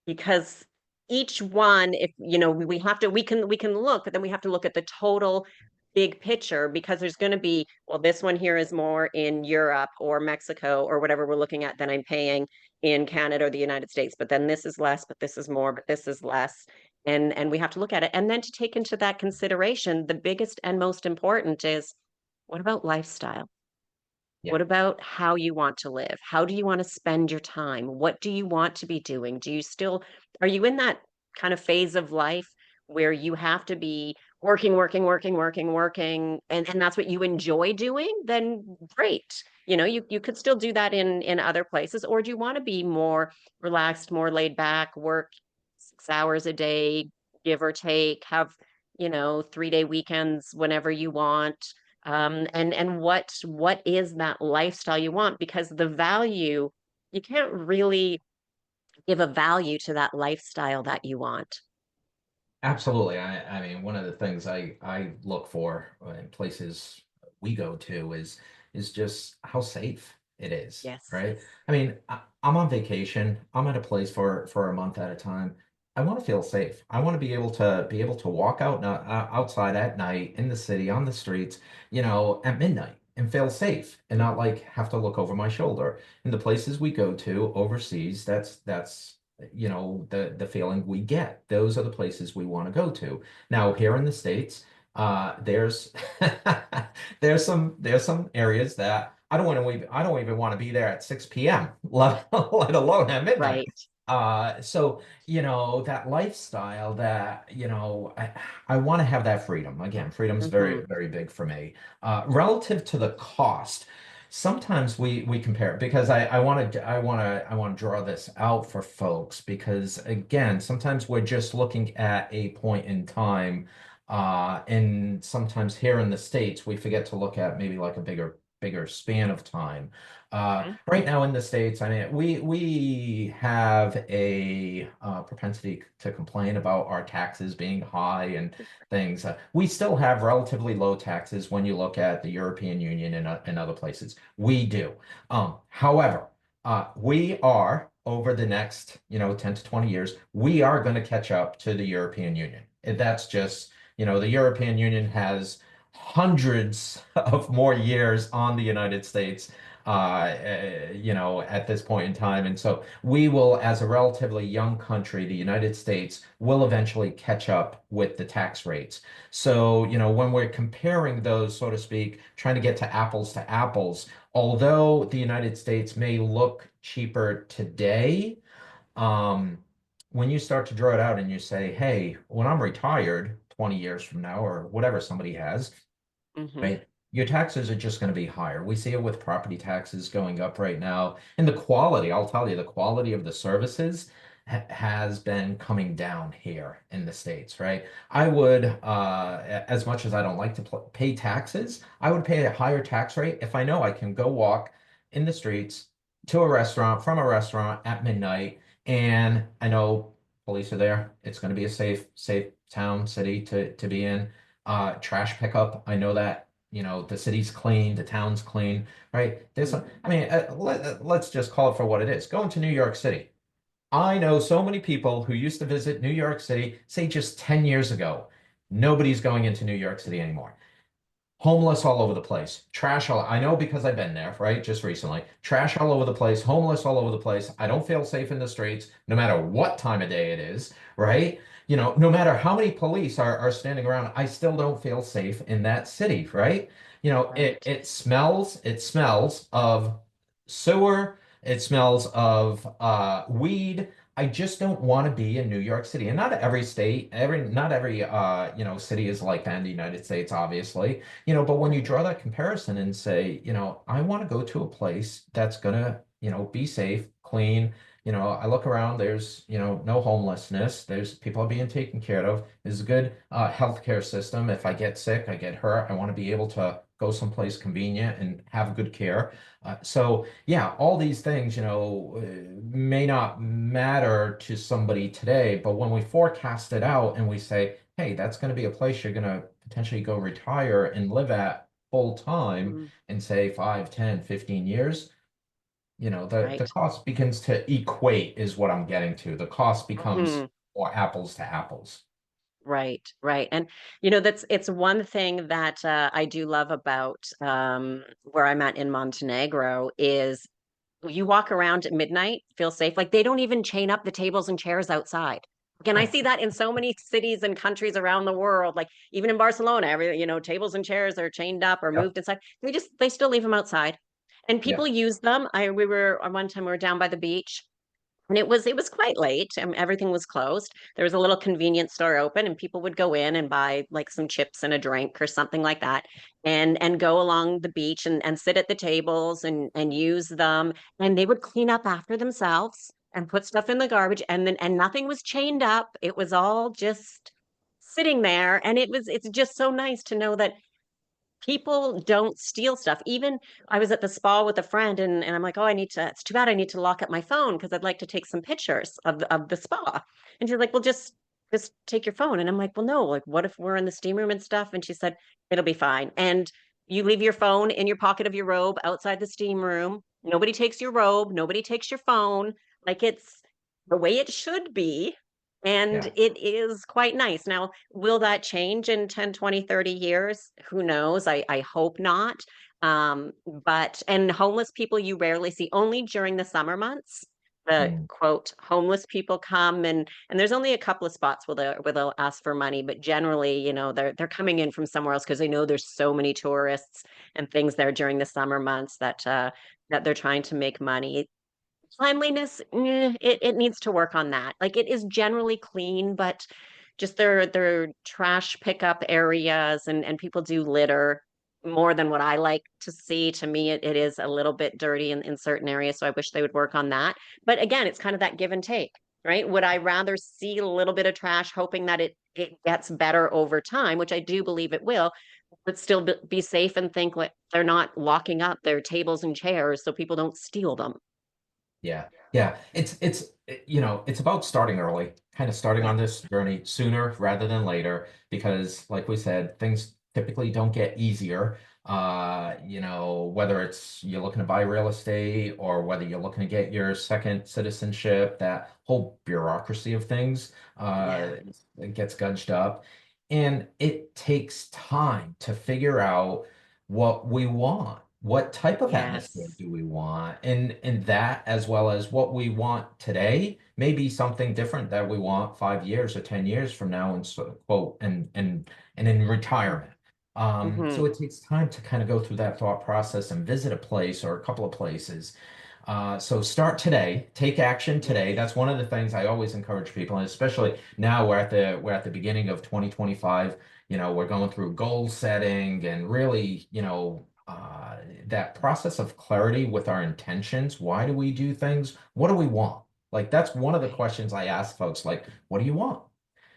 because each one, if you know, we have to, we can look, but then we have to look at the total big picture, because there's going to be, well, this one here is more in Europe or Mexico or whatever we're looking at than I'm paying in Canada or the United States, but then this is less, but this is more, but this is less. And we have to look at it, and then to take into that consideration, the biggest and most important is, what about lifestyle? Yeah, What about how you want to live? How do you want to spend your time? What do you want to be doing? Are you in that kind of phase of life where you have to be working, working, working, working, working, and that's what you enjoy doing? Then great. You could still do that in other places, or do you want to be more relaxed, more laid back, work 6 hours a day, give or take, have, 3-day weekends whenever you want? And what is that lifestyle you want? Because the value, you can't really give a value to that lifestyle that you want. absolutely. I mean, one of the things I look for in places we go to is just how safe it is, Yes. right? I mean, I'm on vacation. I'm at a place for a month at a time. I want to feel safe. I want to be able to walk out outside at night in the city on the streets, at midnight and feel safe and not like have to look over my shoulder. In the places we go to overseas, that's the feeling we get. Those are the places we want to go to. Now, here in the States, there's there's some areas that I don't even want to be there at 6 p.m., let alone at midnight. Right. So, that lifestyle that, I want to have that freedom. Again, freedom's Hmm. very, very big for me. Relative to the cost, sometimes we compare because I want to draw this out for folks because again, sometimes we're just looking at a point in time, and sometimes here in the States we forget to look at maybe like a bigger span of time. Right now in the States, I mean, we have a propensity to complain about our taxes being high and things. We still have relatively low taxes when you look at the European Union and other places. We do. However, we are over the next, 10 to 20 years, we are going to catch up to the European Union. That's just, the European Union has hundreds of more years on the United States, at this point in time. And so we will, as a relatively young country, the United States will eventually catch up with the tax rates. So, when we're comparing those, so to speak, trying to get to apples, although the United States may look cheaper today, um, when you start to draw it out and you say, hey, when I'm retired 20 years from now, or whatever somebody has, Hmm. right? Your taxes are just going to be higher. We see it with property taxes going up right now. And the quality, I'll tell you, the quality of the services has been coming down here in the States, right? I would, as much as I don't like to pay taxes, I would pay a higher tax rate if I know I can go walk in the streets to a restaurant, from a restaurant at midnight, and I know police are there. It's going to be a safe town, city to be in. Trash pickup. I know that, the city's clean, the town's clean, right? I mean, let's just call it for what it is. Going to New York City. I know so many people who used to visit New York City, say just 10 years ago. Nobody's going into New York City anymore. Homeless all over the place. Trash all, I know because I've been there, right? Just recently. Trash all over the place, homeless all over the place. I don't feel safe in the streets, no matter what time of day it is, right? No matter how many police are standing around, I still don't feel safe in that city, right? It Right. it smells of sewer, it smells of weed. I just don't want to be in New York City. And not every state, not every city is like that in the United States, obviously. But when you Right. draw that comparison and say, I want to go to a place that's gonna, be safe, clean. I look around, there's, no homelessness. There's people are being taken care of. There's a good healthcare system. If I get sick, I get hurt, I want to be able to go someplace convenient and have good care. So yeah, all these things, may not matter to somebody today, but when we forecast it out and we say, hey, that's going to be a place you're going to potentially go retire and live at full time Mm, in say 5, 10, 15 years, the right. cost begins to equate is what I'm getting to. The cost becomes Mhm. more apples to apples. Right, right. And that's it's one thing that I do love about where I'm at in Montenegro is you walk around at midnight, feel safe. Like they don't even chain up the tables and chairs outside. And I see that in so many cities and countries around the world. Like even in Barcelona, tables and chairs are chained up or Yep. moved inside. They still leave them outside. And Yeah. people use them. I we were one time we were down by the beach and it was quite late. Everything was closed. There was a little convenience store open, and people would go in and buy like some chips and a drink or something like that, and go along the beach and sit at the tables and use them. And they would clean up after themselves and put stuff in the garbage, and nothing was chained up. It was all just sitting there, and it's just so nice to know that people don't steal stuff. Even I was at the spa with a friend and I'm like, oh, it's too bad I need to lock up my phone because I'd like to take some pictures of the spa. And she's like, well, just take your phone. And I'm like, well, no, like what if we're in the steam room and stuff? And she said, it'll be fine. And you leave your phone in your pocket of your robe outside the steam room. Nobody takes your robe, nobody takes your phone. Like it's the way it should be. And Yeah. it is quite nice. Now, will that change in 10, 20, 30 years? Who knows? I hope not. And homeless people you rarely see only during the summer months. The Mm. quote, homeless people come and there's only a couple of spots where they'll ask for money, but generally, they're coming in from somewhere else because they know there's so many tourists and things there during the summer months that they're trying to make money. Cleanliness, it needs to work on that. Like it is generally clean, but just their trash pickup areas and people do litter more than what I like to see. To me, it is a little bit dirty in certain areas, so I wish they would work on that. But again, it's kind of that give and take, right? Would I rather see a little bit of trash, hoping that it gets better over time, which I do believe it will, but still be safe and think like they're not locking up their tables and chairs so people don't steal them. Yeah. Yeah. It's about starting early, kind of starting Yeah. on this journey sooner rather than later, because like we said, things typically don't get easier. Whether it's you're looking to buy real estate or whether you're looking to get your second citizenship, that whole bureaucracy of things Yeah. it gets gudged up. And it takes time to figure out what we want. What type of atmosphere Yes. do we want? And that, as well as what we want today, may be something different that we want 5 years or 10 years from now, and so quote and in retirement. Hmm. So it takes time to kind of go through that thought process and visit a place or a couple of places. So start today, take action today. Yes. That's one of the things I always encourage people, and especially now we're at the beginning of 2025. We're going through goal setting and really, that process of clarity with our intentions. Why do we do things? What do we want? Like that's one of the Right. questions I ask folks, like, what do you want?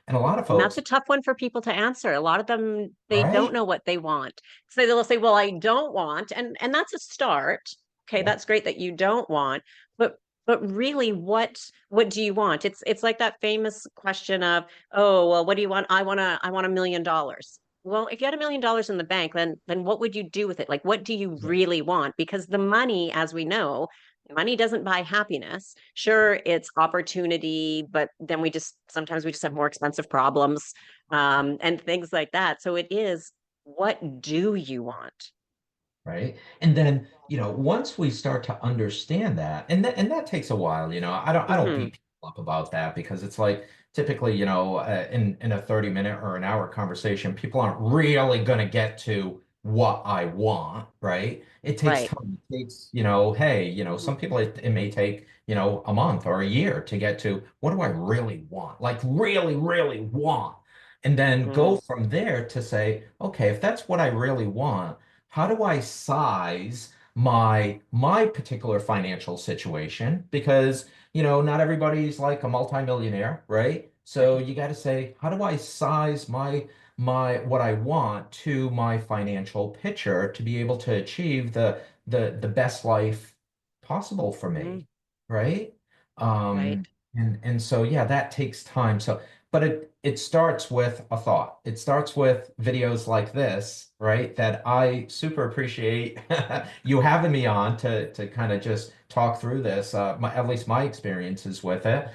And a lot of And that's a folks, tough one for people to answer. A lot of them, they don't right? know what they want. So they'll say, "Well, I don't want," and that's a start. Okay, Yeah, that's great that you don't want, but really, what do you want? It's like that famous question of, "Oh, well, what do you want? I want $1 million." Well, if you had $1 million in the bank, then what would you do with it? Like, what do you yeah, really want? Because the money, as we know, money doesn't buy happiness. Sure, it's opportunity, but then we just have more expensive problems and things like that. So it is, what do you want? right. And then, once we start to understand that, and that takes a while, I don't Hmm. beat people up about that because it's like typically, in a 30-minute or an hour conversation, people aren't really going to get to what I want, right? It takes Right. time. It takes, hey, some people it may take, a month or a year to get to what do I really want? Like really, really want. And then go Mm, from there to say, okay, if that's what I really want, how do I size my particular financial situation? Because, not everybody's like a multimillionaire, right? So right. you got to say, how do I size my what I want to my financial picture to be able to achieve the best life possible for Mm, me, right? right. And so yeah, that takes time. So but it starts with a thought. It starts with videos like this, right? That I super appreciate you having me on to kind of just talk through this, at least my experiences with it,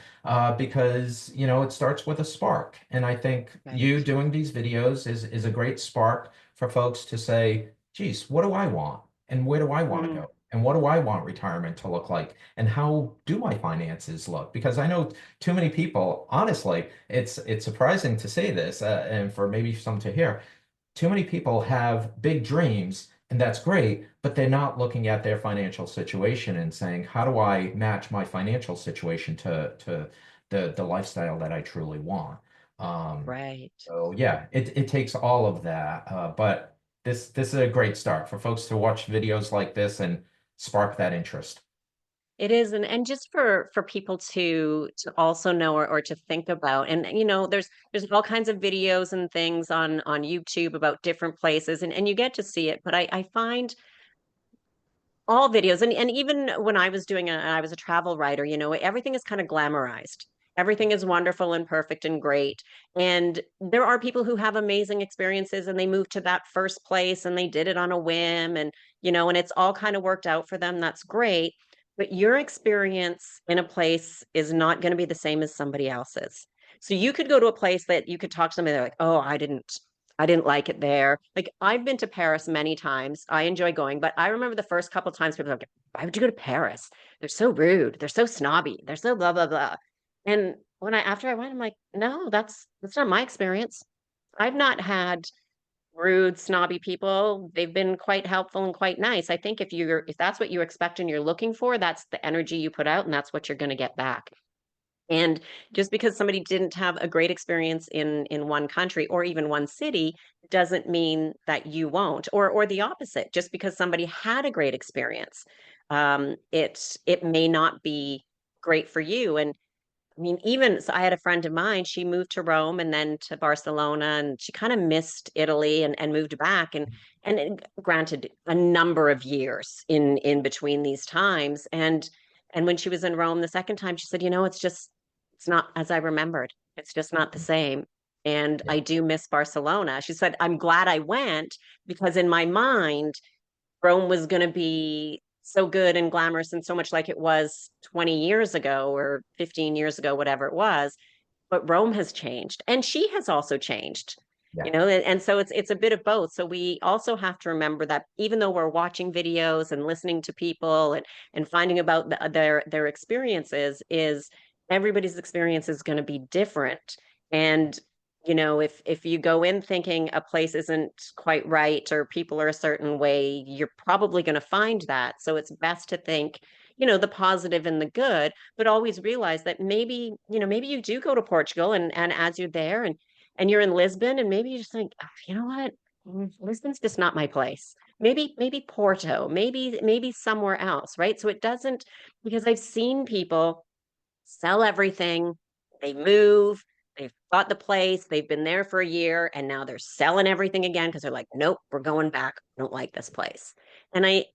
because it starts with a spark, and I think you Right. doing these videos is a great spark for folks to say, "Geez, what do I want, and where do I want to Mm, go, and what do I want retirement to look like, and how do my finances look?" Because I know too many people, honestly, it's surprising to say this, and for maybe some to hear, too many people have big dreams, and that's great, but they're not looking at their financial situation and saying, how do I match my financial situation to the lifestyle that I truly want? Um, right. so yeah, it takes all of that, but this is a great start for folks to watch videos like this and spark that interest. It is, and just for people to also know or to think about, and there's all kinds of videos and things on YouTube about different places, and you get to see it. But I find all videos, and even when I was I was a travel writer, everything is kind of glamorized. Everything is wonderful and perfect and great. And there are people who have amazing experiences and they moved to that first place and they did it on a whim, and it's all kind of worked out for them. That's great. But your experience in a place is not going to be the same as somebody else's. So you could go to a place that you could talk to somebody, they're like, "Oh, I didn't like it there." Like I've been to Paris many times. I enjoy going, but I remember the first couple times people were like, "Why would you go to Paris? They're so rude. They're so snobby. They're so blah blah blah." And after I went, I'm like, "No, that's not my experience. I've not had rude, snobby people. They've been quite helpful and quite nice. I think if that's what you expect and you're looking for, that's the energy you put out and that's what you're going to get back." And just because somebody didn't have a great experience in one country or even one city doesn't mean that you won't. Or the opposite. Just because somebody had a great experience, it may not be great for you. And I mean, even so, I had a friend of mine, she moved to Rome and then to Barcelona, and she kind of missed Italy and moved back. Granted, a number of years in between these times. And when she was in Rome the second time, she said, it's not as I remembered. It's just not the same. And Yeah. I do miss Barcelona. She said, I'm glad I went because in my mind, Rome was going to be so good and glamorous and so much like it was 20 years ago or 15 years ago, whatever it was. But Rome has changed and she has also changed. Yeah. And so it's a bit of both. So we also have to remember that even though we're watching videos and listening to people and finding about their experiences, is everybody's experience is going to be different. And if you go in thinking a place isn't quite right or people are a certain way, you're probably going to find that. So it's best to think, the positive and the good, but always realize that maybe you do go to Portugal and as you're there and you're in Lisbon and maybe you just think, "Oh, you know what? Lisbon's just not my place. Maybe Porto, maybe somewhere else, right?" So it doesn't, because I've seen people sell everything, they move, they've bought the place, they've been there for a year, and now they're selling everything again because they're like, nope, we're going back. I don't like this place. And I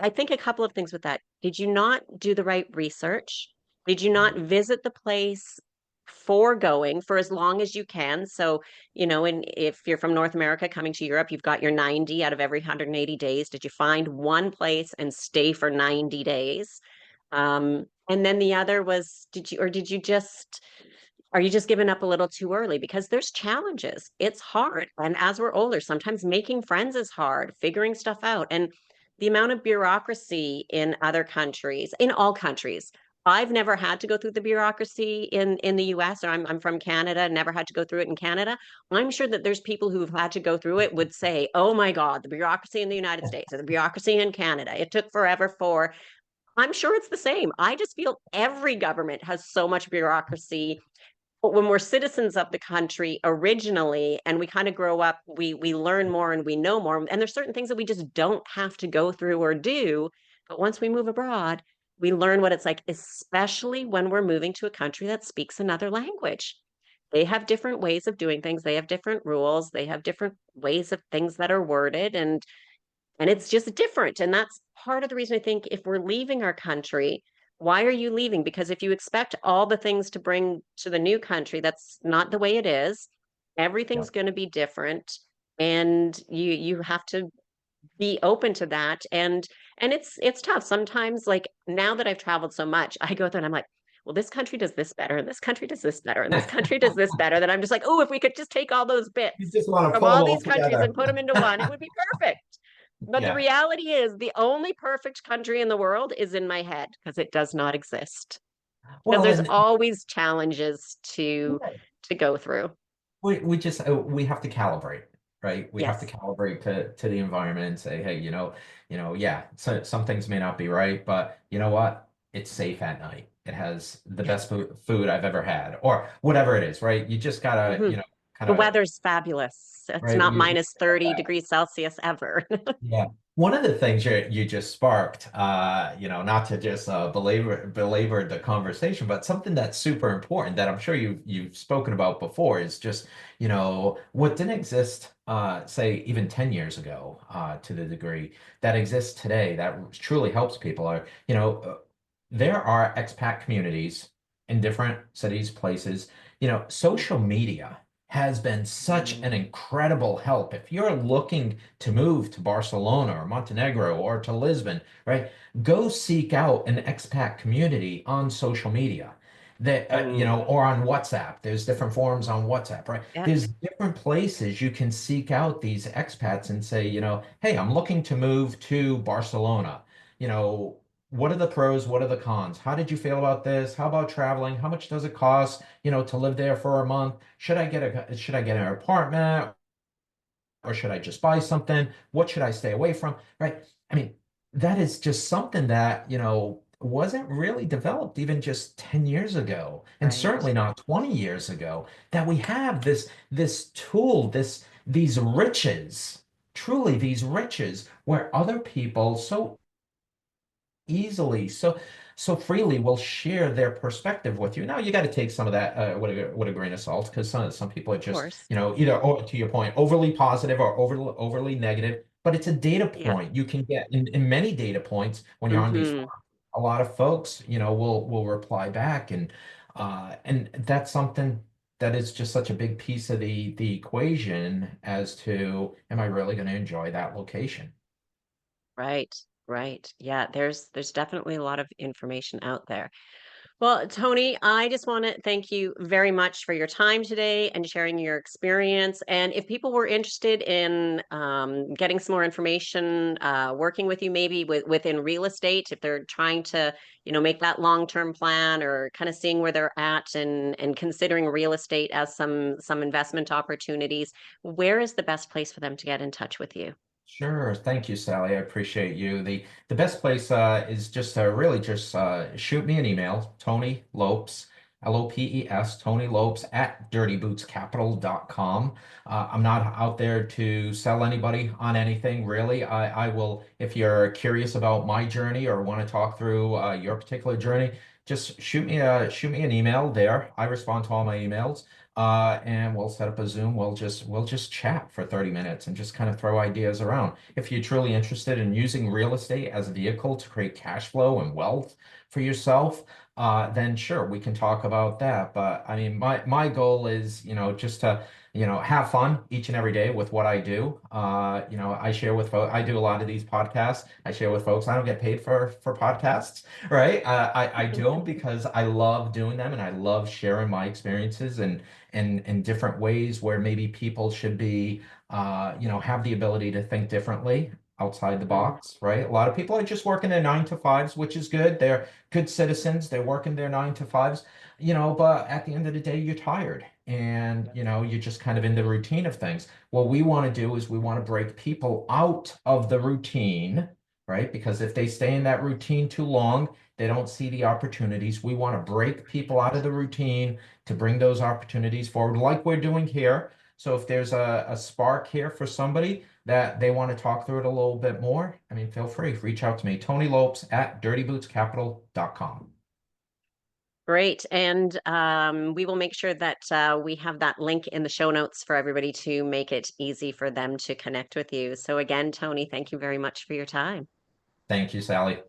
think a couple of things with that. Did you not do the right research? Did you not visit the place for going for as long as you can? So, and if you're from North America coming to Europe, you've got your 90 out of every 180 days. Did you find one place and stay for 90 days? And then the other was, did you just, are you just giving up a little too early? Because there's challenges. It's hard. And as we're older, sometimes making friends is hard, figuring stuff out. And the amount of bureaucracy in other countries, in all countries, I've never had to go through the bureaucracy in the US, or I'm from Canada, never had to go through it in Canada. I'm sure that there's people who've had to go through it would say, oh my God, the bureaucracy in the United States or the bureaucracy in Canada. It took forever for, I'm sure it's the same. I just feel every government has so much bureaucracy. But when we're citizens of the country originally and we kind of grow up, we learn more and we know more. And there's certain things that we just don't have to go through or do. But once we move abroad, we learn what it's like, especially when we're moving to a country that speaks another language. They have different ways of doing things. They have different rules. They have different ways of things that are worded. And it's just different. And that's part of the reason I think if we're leaving our country, why are you leaving? Because if you expect all the things to bring to the new country, that's not the way it is. Yeah. Everything's going to be different, and you have to be open to that. And it's tough sometimes. Like now that I've traveled so much, I go there and I'm like, well, this country does this better, and this country does this better, and this country does this better. Then I'm just like, oh, if we could just take all those You bits just want to from pull them all all these countries together. and put them into one, it would be perfect. But the Yeah. reality is, the only perfect country in the world is in my head because it does not exist. Because Well, there's and always challenges to go through. we just we have to calibrate, right? We have to Yes, calibrate to the environment and say, hey, yeah, so some things may not be right, but you know what? It's safe at night. It has the yeah. best food I've ever had, or whatever it is, right? You just gotta, Hmm. kind The of, weather's fabulous. It's right? not We minus 30 degrees Celsius ever. Yeah. One of the things you just sparked, not to just belabor the conversation, but something that's super important that I'm sure you've spoken about before is just, what didn't exist, say even 10 years ago, to the degree that exists today that truly helps people are, there are expat communities in different cities, places, social media has been such an Mm, incredible help. If you're looking to move to Barcelona or Montenegro or to Lisbon, right? Go seek out an expat community on social media that, mm, or on WhatsApp. There's different forums on WhatsApp, right? yeah, There's different places you can seek out these expats and say, hey, I'm looking to move to Barcelona. You know, what are the pros? What are the cons? How did you feel about this? How about traveling? How much does it cost, to live there for a month? Should I get an apartment or should I just buy something? What should I stay away from? Right? I mean, that is just something that, wasn't really developed even just 10 years ago, and right, certainly not 20 years ago, that we have this tool, these riches, truly these riches where other people so easily, so freely will share their perspective with you. Now you got to take some of that with a grain of salt, because some people are of just, course. either, to your point, overly positive or overly negative. But it's a data Yeah. point. You can get in many data points when you're on these Hmm. forums. A lot of folks, will reply back, and that's something that is just such a big piece of the equation as to, am I really going to enjoy that location? Right, right. Yeah, there's definitely a lot of information out there. Well, Tony, I just want to thank you very much for your time today and sharing your experience. And if people were interested in getting some more information, working with you, maybe within real estate, if they're trying to, make that long-term plan or kind of seeing where they're at and considering real estate as some investment opportunities, where is the best place for them to get in touch with you? Sure. Thank you, Sally. I appreciate you. The best place is just really just shoot me an email, Tony Lopes, Lopes, Tony Lopes at dirtybootscapital.com. I'm not out there to sell anybody on anything, really. I will, if you're curious about my journey or want to talk through your particular journey, just shoot me an email there. I respond to all my emails. And we'll set up a Zoom. We'll just chat for 30 minutes and just kind of throw ideas around. If you're truly interested in using real estate as a vehicle to create cash flow and wealth for yourself, then sure, we can talk about that. But I mean, my goal is, just to, have fun each and every day with what I do. I share with folks. I do a lot of these podcasts. I share with folks. I don't get paid for podcasts, right? I do them because I love doing them and I love sharing my experiences and different ways where maybe people should be, have the ability to think differently outside the Mm, box, right? A lot of people are just working their 9 to 5s, which is good. They're good citizens. They're working their 9 to 5s, but at the end of the day, you're tired and, you're just kind of in the routine of things. What we want to do is we want to break people out of the routine, right? Because if they stay in that routine too long, they don't see the opportunities. We want to break people out of right. the routine to bring those opportunities forward, like we're doing here. So if there's a spark here for somebody that they want to talk through it a little bit more, I mean, feel free, reach out to me, Tony Lopes at dirtybootscapital.com. Great. And we will make sure that we have that link in the show notes for everybody to make it easy for them to connect with you. So, again, Tony, thank you very much for your time. Thank you, Sally.